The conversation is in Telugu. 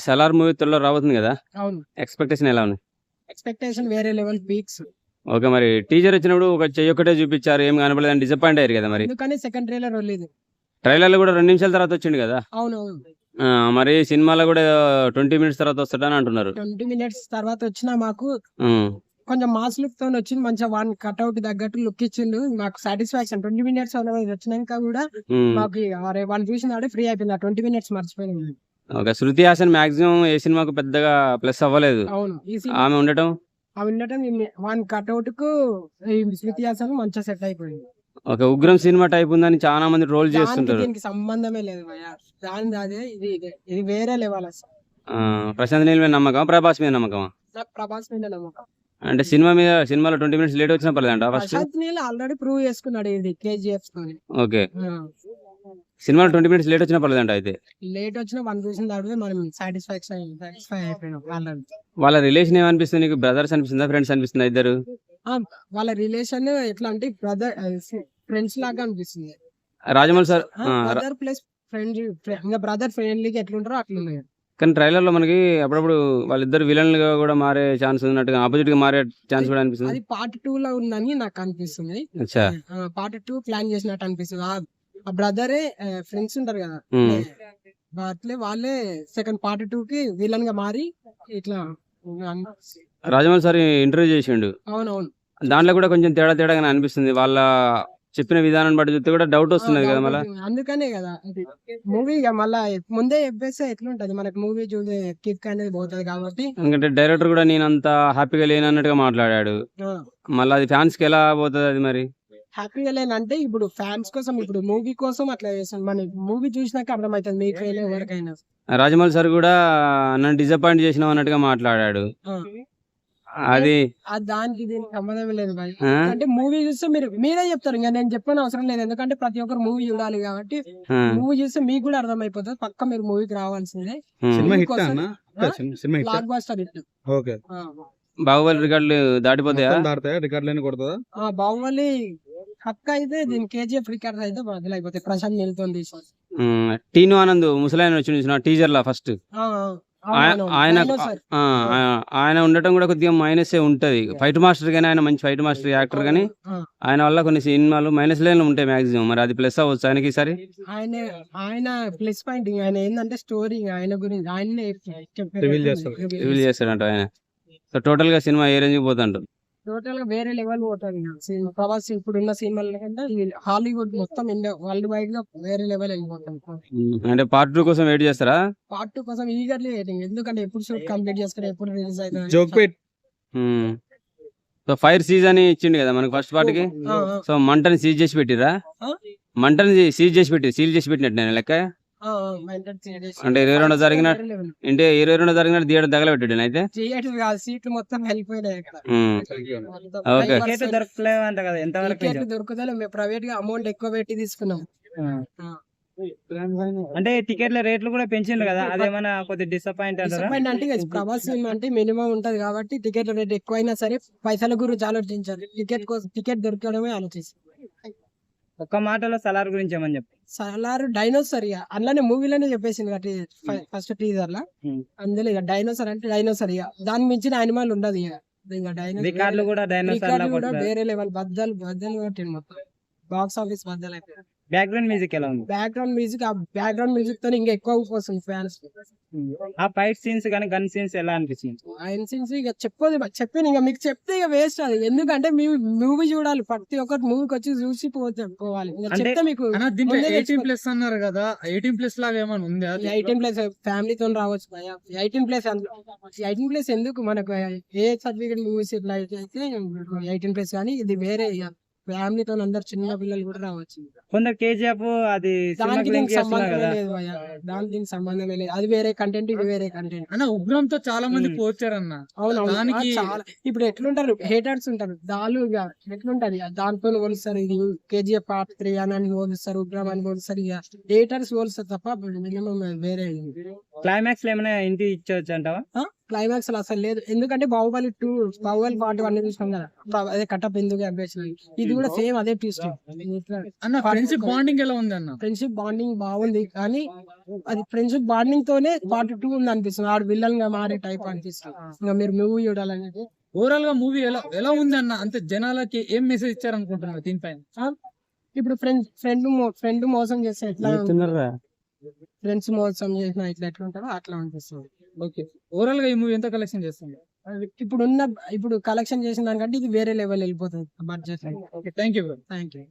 సలార్ మూవీ త్వరలో రాబోతుంది కదా, అవును, ఎక్స్పెక్టేషన్ ఎలా ఉంది? ఎక్స్పెక్టేషన్ వేరే లెవెల్ పీక్స్. ఓకే, మరి టీజర్ వచ్చినప్పుడు ఒక చెయ్యి ఒకటే చూపించారు, ఏం కనపడలేదని డిసప్పాయింట్ అయ్యారు కదా. మరి ఎందుకని సెకండ్ ట్రైలర్ వెళ్ళేది. ట్రైలర్లో కూడా 2 నిమిషాల తర్వాత వచ్చిండు కదా. అవును అవును, మరి సినిమాలో కూడా 20 మినిట్స్ తర్వాత వస్తాడని అంటున్నారు. 20 minutes తర్వాత వచ్చినా మాకు ఉమ్, కొంచెం మాస్ లుక్ తో వచ్చింది, మంచిగా వన్ కట్అవుట్ తగ్గట్టు లుక్ ఇచ్చిండు, మాకు సాటిస్ఫాక్షన్. 20 minutes వచ్చినాక కూడా ఉమ్. మాకు అరే వన్ చూసినాడే ఫ్రీ అయిపోయింది, ఆ 20 minutes మర్చిపోయింది. ఓకే, శృతి హాసన్ మాక్సిమం ఏ సినిమాకు పెద్దగా ప్లస్ అవ్వలేదు, అవును, ఈ ఆమె ఉండటం. అవి ఉండటం వన్ కట్అవుట్ కు ఈ శృతి హాసన్ మంచిగా సెట్ అయిపోయింది. ఒక ఉగ్రం సినిమా టైప్ ఉందని చాలా మంది ట్రోల్ దానికి చేస్తుంటారు. దీనికి సంబంధమే లేదు భయ్యా, దాని అదే ఇది వేరే లెవెల్ అసలు. ప్రశాంత్ నీల్ మీద నమ్మకం, ప్రభాస్ మీద నమ్మకం. నాకు ప్రభాస్ మీద నమ్మకం. అంటే సినిమాలో 20 మినిట్స్ లేట్ వచ్చినా పర్లేదంట first. Prashanth Neel already prove చేసుకున్నాడు ఇది KGF తోని. ఓకే, సినిమాలో 20 మినిట్స్ లేట్ వచ్చినా పర్లేదంట. అయితే లేట్ వచ్చిన వన్ చూసిన తర్వాత మనం సాటిస్ఫై అయిపోయినాం ఆల్రెడీ. వాళ్ళ రిలేషన్ ఏమనిపిస్తుంది నీకు? బ్రదర్స్ అనిపిస్తుందా, ఫ్రెండ్స్ అనిపిస్తుందా ఇద్దరు? వాళ్ళ రిలేషన్ ఎట్లా అంటే బ్రదర్ ఫ్రెండ్స్ లాగా అనిపిస్తుంది. Rajamouli sir brother plus friend, ఇంకా బ్రదర్ ఫ్రెండ్లీగా ఎట్లుంటారో అట్లున్నాయి. కానీ ట్రైలర్ లో మనకి అప్పుడప్పుడు వాళ్ళిద్దరు విలన్లుగా కూడా మారే ఛాన్స్ ఉన్నట్టుగా, ఆపోజిట్ గా మారే ఛాన్స్ కూడా అనిపిస్తుంది. అది part 2 లో ఉందని నాకు అనిపిస్తుంది. అచ్చా, part 2 ప్లాన్ చేసినట్టు అనిపిస్తుంది. ఆ బ్రదరే ఫ్రెండ్స్ ఉంటారు కదా, అట్లే వాళ్ళే సెకండ్ part 2 కి విలన్ గా మారి ఇట్లా. రాజమౌళి సార్ ఇంటర్వ్యూ చేసిండు, అవునవును, దాంట్లో కూడా కొంచెం తేడాగానే అనిపిస్తుంది. వాళ్ళ చెప్పిన విధానం బట్టి చూస్తే కూడా డౌట్ వస్తున్నది కదా మళ్ళీ. అందుకనే కదా మూవీ మళ్ళా ముందే చెప్పేస్తే ఎట్లుంటది మనకి, మూవీ చూసే కిక్ అనేది పోతుంది కాబట్టి. ఎందుకంటే డైరెక్టర్ కూడా నేను అంత హ్యాపీగా లేనన్నట్టుగా మాట్లాడాడు, మళ్ళీ అది ఫ్యాన్స్ కి ఎలా పోతుంది అది మరి? హ్యాపీగా లేనంటే ఇప్పుడు ఫ్యాన్స్ కోసం, ఇప్పుడు మూవీ కోసం అట్లా చేస్తాను. మన మూవీ చూసినాక అర్థమవుతుంది మీకు ఎవరికైనా. రాజమౌళి సార్ కూడా నన్ను డిసప్పాయింట్ చేసినావు అన్నట్టుగా మాట్లాడాడు. అది దానికి దీనికి సంబంధం లేదు భయ్. అంటే మూవీ చూస్తే మీరే చెప్తారు, ఇంకా నేను చెప్పని అవసరం లేదు, ఎందుకంటే ప్రతి ఒక్కరు మూవీ చూడాలి కాబట్టి. మూవీ చూస్తే మీకు కూడా అర్థం అయిపోతుంది, పక్క మీరు మూవీకి రావాల్సిందే. Block buster hit. బాహుబలి రికార్డులు దాటిపోతాయా? బాహుబలి హక్క అయితే దీని KGF రికార్డ్ అయితే బదులైపోతాయి. ప్రశాంత్ నీల్తో తీసుకోవాలి. టీను ఆనంద్ ముసలాయన వచ్చి చూసిన టీజర్ లా ఫస్ట్ ఆయన ఉండటం కూడా కొద్దిగా మైనస్ ఉంటది. ఫైట్ మాస్టర్ గానీ ఆయన మంచి ఫైట్ మాస్టర్ యాక్టర్ గానీ ఆయన వల్ల కొన్ని సినిమాలు మైనస్ లైన్లు ఉంటాయి మాక్సిమం. మరి అది ప్లస్ అవ్వచ్చు ఆయనకి ఈసారి. ఆయన ప్లస్ పాయింట్ ఆయన ఏంటంటే స్టోరీ ఆయన గురించి ఆయన రివీల్ చేస్తాడంట ఆయన. సో టోటల్ గా సినిమా ఏ రేంజ్ పోతాడు? టోటల్ గా వేరే లెవెల్ పోతుంది. ప్రభాస్ ఇప్పుడున్న సినిమాల కంటే హాలీవుడ్ మొత్తం ఇండియా వరల్డ్ వైడ్ గా వేరే లెవెల్ వెళ్ళిపోతుంది. అంటే part 2 కోసం వెయిట్ చేస్తారా? part 2 కోసం ఈగర్లీ వెయిటింగ్, ఎందుకంటే ఎప్పుడు షూట్ కంప్లీట్ చేస్తారు, ఎప్పుడు రిలీజ్ అవుతుంది. సో ఫైర్ సీజ్ అని ఇచ్చిండు కదా మనకి ఫస్ట్ పార్ట్ కి. సో మంటని సీజ్ చేసి పెట్టిరా? మంటని సీజ్ చేసి సీల్ చేసి పెట్టినట్టు నేను లెక్క. అంటే 22 జరిగినట్టు థియేటర్ తగలబెట్టాడు అయితే. సీట్లు మొత్తం వెళ్ళిపోయినాయి ఇక్కడ. దొరుకుతలే, మేము ప్రైవేట్ గా అమౌంట్ ఎక్కువ పెట్టి తీసుకున్నాం. అంటే టికెట్ల రేట్లు కూడా పెంచిండ్రు కదా, అదేమన్నా కొద్దిగా డిసప్పాయింట్ అంటే ప్రభాస్ సినిమా అంటే మినిమం ఉంటది కాబట్టి టికెట్ల రేట్ ఎక్కువ అయినా సరే పైసల గురించి ఆలోచించారు, టికెట్ దొరకడమే ఆలోచిస్తారు. ఒక్క మాటలో సలార్ గురించి ఏమని చెప్పి. సలార్ డైనోసార్ ఇక అందులోనే మూవీలోనే చెప్పేసింది ఫస్ట్ టీజర్ లా. అందులో ఇక డైనోసార్ అంటే డైనోసార్, ఇక దాని మించిన యానిమల్ ఉండదు. ఇక రికార్డులు కూడా వేరే లెవెల్ బద్దలు కొట్టింది మొత్తం, బాక్స్ ఆఫీస్ బద్దలు అయిపోయింది. బ్యాక్గ్రౌండ్ మ్యూజిక్ ఎలా ఉంది? బ్యాక్గ్రౌండ్ మ్యూజిక్ తో ఇంకా ఎక్కువ వస్తుంది ఫ్యాన్స్. ఆ ఫైట్ సీన్స్ కానీ గన్ సీన్స్ ఎలా అనిపించింది? ఆయన సీన్స్ ఇక చెప్పాను, ఇంకా మీకు చెప్తే ఇక వేస్ట్ అది, ఎందుకంటే మేము మూవీ చూడాలి, ప్రతి ఒక్కటి మూవీకి వచ్చి చూసి పోవాలి. చెప్తే మీకు 18+ అన్నారు కదా, 18+ లాగా ఏమైనా ఉంది? 18+ ఫ్యామిలీతో రావచ్చు. 18+ ఎందుకు మనకు ఏ సర్టిఫికేట్ మూవీస్ ఇట్లా అయితే 18+ కానీ ఇది వేరే ఫ్యామిలీతో అందరు చిన్న పిల్లలు కూడా రావచ్చు. కొందరు KGF అది దానికి సంబంధమే లేదు, అది వేరే కంటెంట్, ఇది వేరే కంటెంట్. అన్న ఉగ్రంతో చాలా మంది పోచారన్న. ఇప్పుడు ఎట్లుంటారు హేటర్స్ ఉంటారు, దాలు ఎట్లుంటది దాంతో పోలుస్తారు. ఇది KGF Part 3 అని పోలుస్తారు, ఉగ్రం అని పోలుస్తారు. ఇక హేటర్స్ పోలుస్తారు తప్ప మినిమం వేరే. క్లైమాక్స్ లో ఏమైనా ఇంటి ఇచ్చవచ్చు అంటావా? క్లైమాక్స్ అసలు లేదు. ఎందుకంటే బాహుబలి 2 బాహుబలి పార్ట్ 1 చూసినాం కదా, అదే కట్టప్ ఎందుకు చంపేసిన, ఇది కూడా సేమ్ అదే ట్విస్ట్. అన్న ఫ్రెండ్షిప్ బాండింగ్ ఎలా ఉంది అన్న? ఫ్రెండ్షిప్ బాండింగ్ బాగుంది, కానీ అది ఫ్రెండ్షిప్ బాండింగ్ తోనే పార్ట్ 2 ఉంది అనిపిస్తుంది. ఆడు విల్లన్ గా మారే టైప్ అనిపిస్తుంది. ఇంకా మీరు మూవీ చూడాలనేది ఓవరాల్ గా మూవీ ఎలా ఉంది అన్న? అంతే జనాలకి ఏం మెసేజ్ ఇచ్చారనుకుంటున్నారు దీనిపైన? ఇప్పుడు ఫ్రెండ్ మోసం చేస్తే ఎట్లా, ఫ్రెండ్స్ మోసం చేసిన ఇట్లా ఎట్లా ఉంటారో అట్లా అనిపిస్తుంది. ఓకే, ఓవరాల్ గా ఈ మూవీ ఎంత కలెక్షన్ చేస్తుంది? ఇప్పుడు కలెక్షన్ చేసిన దానికంటే ఇది వేరే లెవెల్ వెళ్ళిపోతుంది budget. Okay, thank you. Thank you.